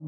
So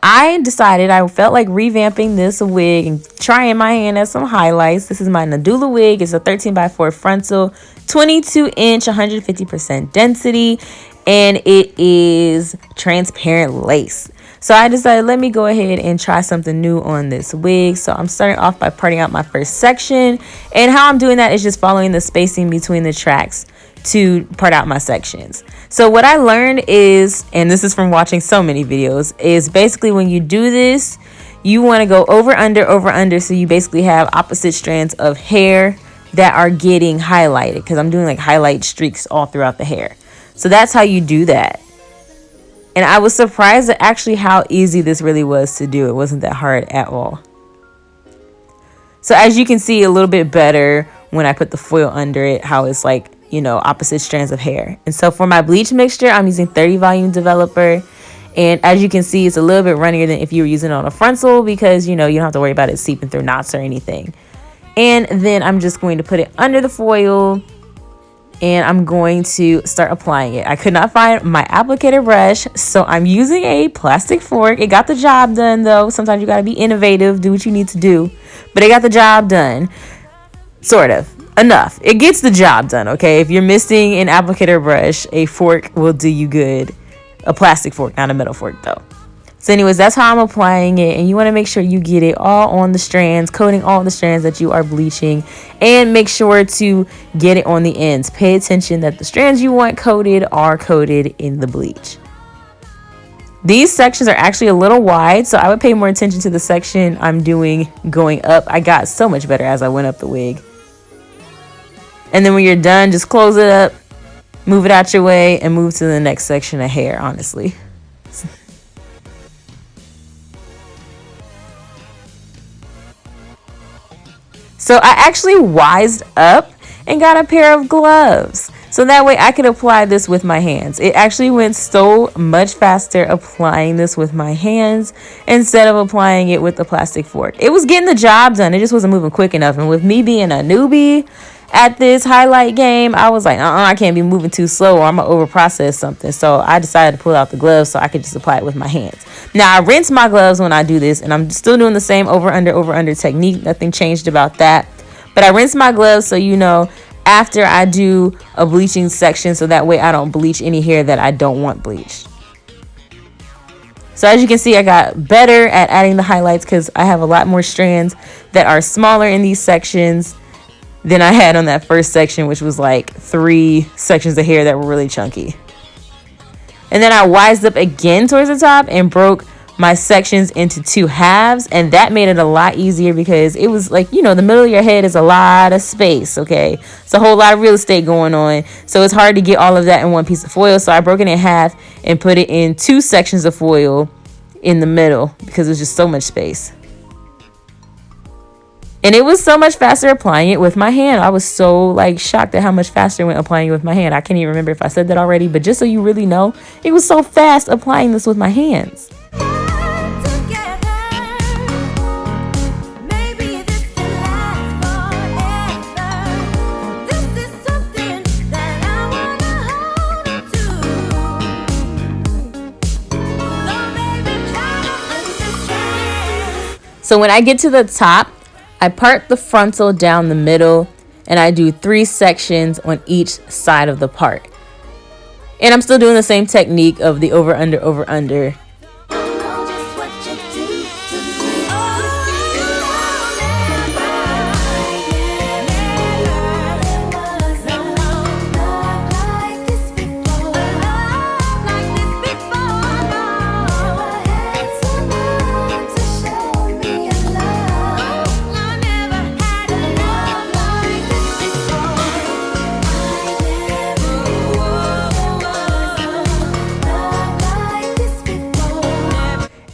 I decided I felt like revamping this wig and trying my hand at some highlights. This is my Nadula wig. It's a 13x4 frontal, 22-inch, 150% density, and it is transparent lace. So I decided, let me go ahead and try something new on this wig. So I'm starting off by parting out my first section, and how I'm doing that is just following the spacing between the tracks to part out my sections. So what I learned is, and this is from watching so many videos, is basically when you do this, you want to go over under, so you basically have opposite strands of hair that are getting highlighted, because I'm doing like highlight streaks all throughout the hair. So that's how you do that. And I was surprised at actually how easy this really was to do. It wasn't that hard at all. So as you can see a little bit better when I put the foil under it, how it's like, you know, opposite strands of hair. And so for my bleach mixture, I'm using 30 volume developer. And as you can see, it's a little bit runnier than if you were using it on a frontal, because, you know, you don't have to worry about it seeping through knots or anything. And then I'm just going to put it under the foil, and I'm going to start applying it. I could not find my applicator brush, so I'm using a plastic fork. It got the job done, though. Sometimes you got to be innovative, do what you need to do. But it got the job done, sort of. Enough. It gets the job done, okay? If you're missing an applicator brush, a fork will do you good. A plastic fork, not a metal fork, though. So anyways, that's how I'm applying it, and you want to make sure you get it all on the strands, coating all the strands that you are bleaching, and make sure to get it on the ends. Pay attention that the strands you want coated are coated in the bleach. These sections are actually a little wide, so I would pay more attention to the section I'm doing going up. I got so much better as I went up the wig. And then when you're done, just close it up, move it out your way, and move to the next section of hair, honestly. So I actually wised up and got a pair of gloves, so that way I could apply this with my hands. It actually went so much faster applying this with my hands instead of applying it with the plastic fork. It was getting the job done, it just wasn't moving quick enough. And with me being a newbie at this highlight game, I was like, I can't be moving too slow or I'm gonna over process something. So I decided to pull out the gloves so I could just apply it with my hands. Now I rinse my gloves when I do this, and I'm still doing the same over under technique. Nothing changed about that. But I rinse my gloves so, you know, after I do a bleaching section, so that way I don't bleach any hair that I don't want bleached. So as you can see, I got better at adding the highlights because I have a lot more strands that are smaller in these sections than I had on that first section, which was like 3 sections of hair that were really chunky. And then I wised up again towards the top and broke my sections into 2 halves, and that made it a lot easier because it was like, you know, the middle of your head is a lot of space, okay? It's a whole lot of real estate going on, so it's hard to get all of that in one piece of foil. So I broke it in half and put it in 2 sections of foil in the middle because there's just so much space. And it was so much faster applying it with my hand. I was so like shocked at how much faster I went applying it with my hand. I can't even remember if I said that already, but just so you really know, it was so fast applying this with my hands. So when I get to the top, I part the frontal down the middle, and I do 3 sections on each side of the part. And I'm still doing the same technique of the over under.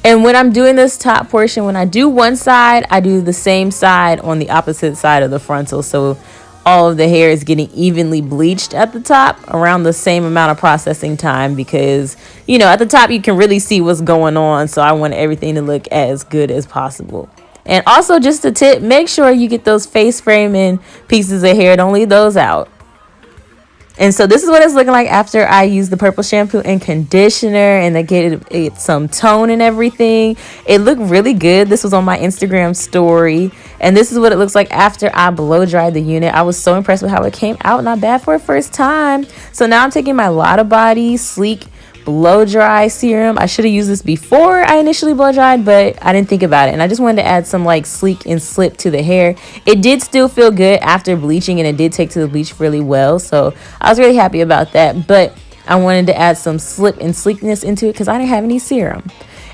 And when I'm doing this top portion, when I do one side, I do the same side on the opposite side of the frontal. So all of the hair is getting evenly bleached at the top around the same amount of processing time, because, you know, at the top you can really see what's going on. So I want everything to look as good as possible. And also, just a tip, make sure you get those face framing pieces of hair. Don't leave those out. And so this is what it's looking like after I use the purple shampoo and conditioner, and I get it some tone and everything. It looked really good. This was on my Instagram story, and this is what it looks like after I blow dried the unit. I was so impressed with how it came out. Not bad for a first time. So now I'm taking my Lotta Body Sleek blow dry serum. I should have used this before I initially blow dried, but I didn't think about it, and I just wanted to add some like sleek and slip to the hair. It did still feel good after bleaching, and it did take to the bleach really well, so I was really happy about that. But I wanted to add some slip and sleekness into it because I didn't have any serum.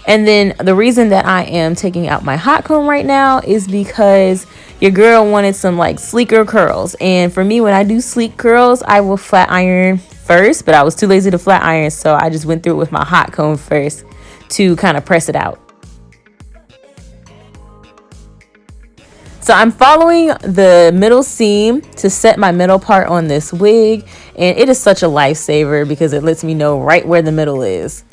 And then the reason that I am taking out my hot comb right now is because your girl wanted some like sleeker curls, and for me, when I do sleek curls, I will flat iron first, but I was too lazy to flat iron, so I just went through it with my hot comb first to kind of press it out. So I'm following the middle seam to set my middle part on this wig, and it is such a lifesaver because it lets me know right where the middle is.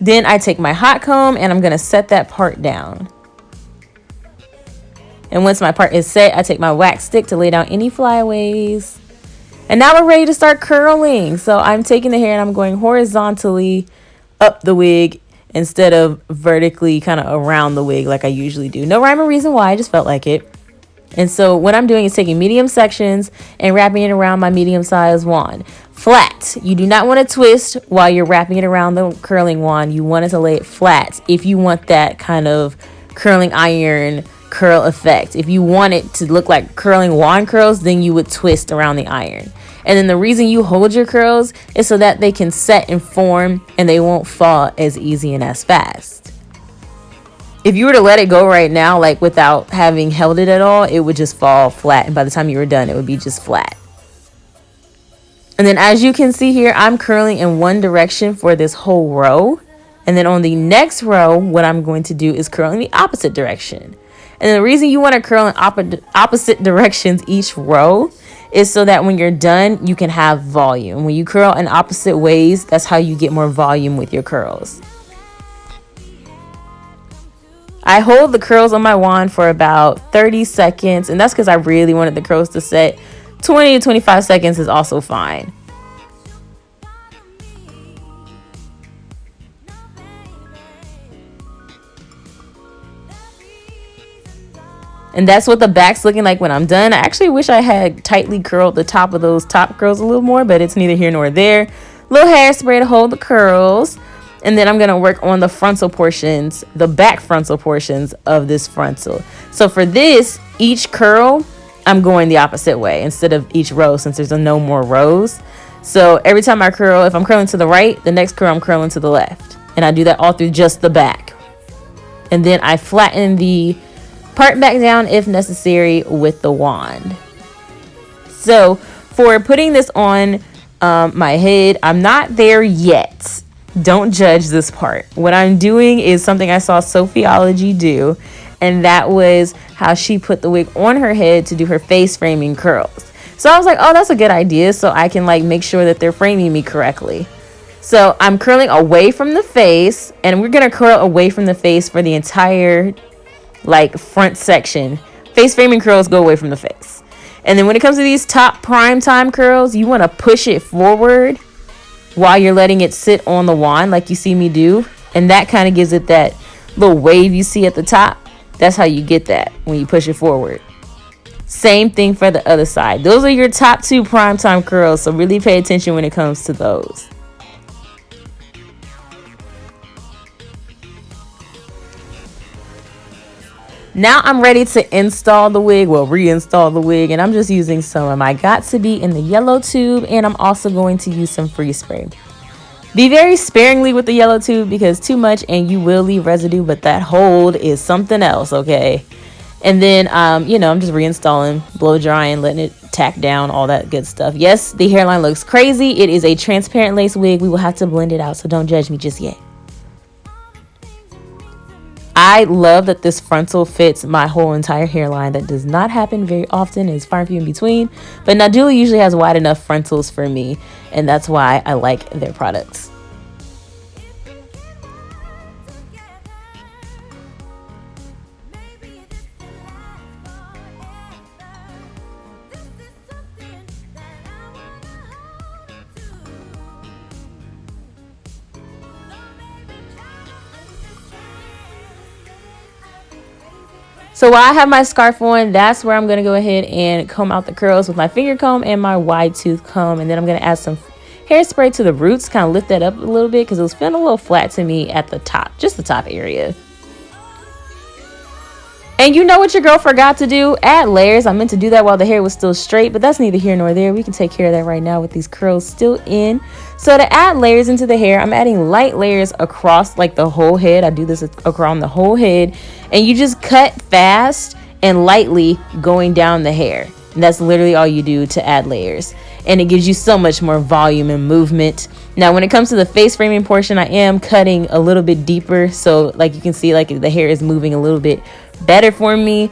Then I take my hot comb and I'm going to set that part down. And once my part is set, I take my wax stick to lay down any flyaways. And now we're ready to start curling. So I'm taking the hair and I'm going horizontally up the wig instead of vertically kind of around the wig like I usually do. No rhyme or reason why, I just felt like it. And so what I'm doing is taking medium sections and wrapping it around my medium-sized wand. Flat. You do not want to twist while you're wrapping it around the curling wand. You want it to lay it flat if you want that kind of curling iron curl effect. If you want it to look like curling wand curls, then you would twist around the iron. And then the reason you hold your curls is so that they can set and form and they won't fall as easy and as fast. If you were to let it go right now, like without having held it at all, it would just fall flat. And by the time you were done, it would be just flat. And then as you can see here, I'm curling in one direction for this whole row. And then on the next row, what I'm going to do is curl in the opposite direction. And the reason you want to curl in opposite directions each row is so that when you're done, you can have volume. When you curl in opposite ways, that's how you get more volume with your curls. I hold the curls on my wand for about 30 seconds, and that's because I really wanted the curls to set. 20 to 25 seconds is also fine. And that's what the back's looking like when I'm done. I actually wish I had tightly curled the top of those top curls a little more, but it's neither here nor there. Little hairspray to hold the curls. And then I'm going to work on the frontal portions, the back frontal portions of this frontal. So for this, each curl, I'm going the opposite way instead of each row, since there's no more rows. So every time I curl, if I'm curling to the right, the next curl I'm curling to the left. And I do that all through just the back. And then I flatten the part back down if necessary with the wand. So for putting this on my head, I'm not there yet. Don't judge this part. What I'm doing is something I saw Sophiology do, and that was how she put the wig on her head to do her face framing curls. So I was like, oh, that's a good idea, so I can like make sure that they're framing me correctly. So I'm curling away from the face, and we're gonna curl away from the face for the entire like front section. Face framing curls go away from the face. And then when it comes to these top prime time curls, you want to push it forward while you're letting it sit on the wand like you see me do, and that kind of gives it that little wave you see at the top. That's how you get that when you push it forward. Same thing for the other side. Those are your top two prime time curls, so really pay attention when it comes to those. Now I'm ready to install the wig, well, reinstall the wig, and I'm just using some of my Got To Be in the yellow tube, and I'm also going to use some free spray. Be very sparingly with the yellow tube because too much and you will leave residue, but that hold is something else, okay? And then, I'm just reinstalling, blow drying, letting it tack down, all that good stuff. Yes, the hairline looks crazy. It is a transparent lace wig. We will have to blend it out, so don't judge me just yet. I love that this frontal fits my whole entire hairline. That does not happen very often. It's far and few in between. But Nadula usually has wide enough frontals for me, and that's why I like their products. So while I have my scarf on, that's where I'm going to go ahead and comb out the curls with my finger comb and my wide tooth comb. And then I'm going to add some hairspray to the roots, kind of lift that up a little bit because it was feeling a little flat to me at the top, just the top area. And you know what your girl forgot to do? Add layers. I meant to do that while the hair was still straight, but that's neither here nor there. We can take care of that right now with these curls still in. So to add layers into the hair, I'm adding light layers across like the whole head. I do this around the whole head, and you just cut fast and lightly going down the hair. And that's literally all you do to add layers. And it gives you so much more volume and movement. Now, when it comes to the face framing portion, I am cutting a little bit deeper. So like you can see, like the hair is moving a little bit better for me.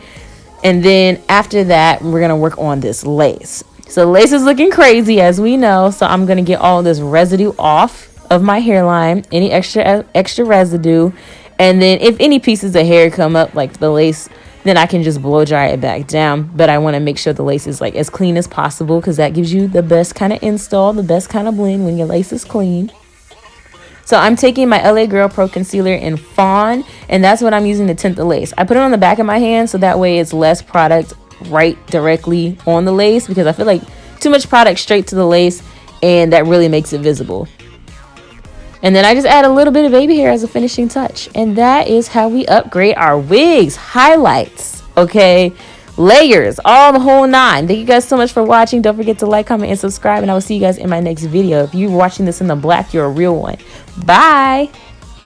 And then after that, we're going to work on this lace. So lace is looking crazy, as we know. So I'm going to get all this residue off of my hairline, any extra residue. And then if any pieces of hair come up like the lace, then I can just blow dry it back down. But I want to make sure the lace is like as clean as possible, because that gives you the best kind of install, the best kind of blend when your lace is clean. So I'm taking my LA Girl Pro Concealer in Fawn, and that's what I'm using to tint the lace. I put it on the back of my hand so that way it's less product right directly on the lace, because I feel like too much product straight to the lace, and that really makes it visible. And then I just add a little bit of baby hair as a finishing touch. And that is how we upgrade our wigs. Highlights, okay? Layers, all the whole nine. Thank you guys so much for watching. Don't forget to like, comment, and subscribe. And I will see you guys in my next video. If you're watching this in the black, you're a real one. Bye.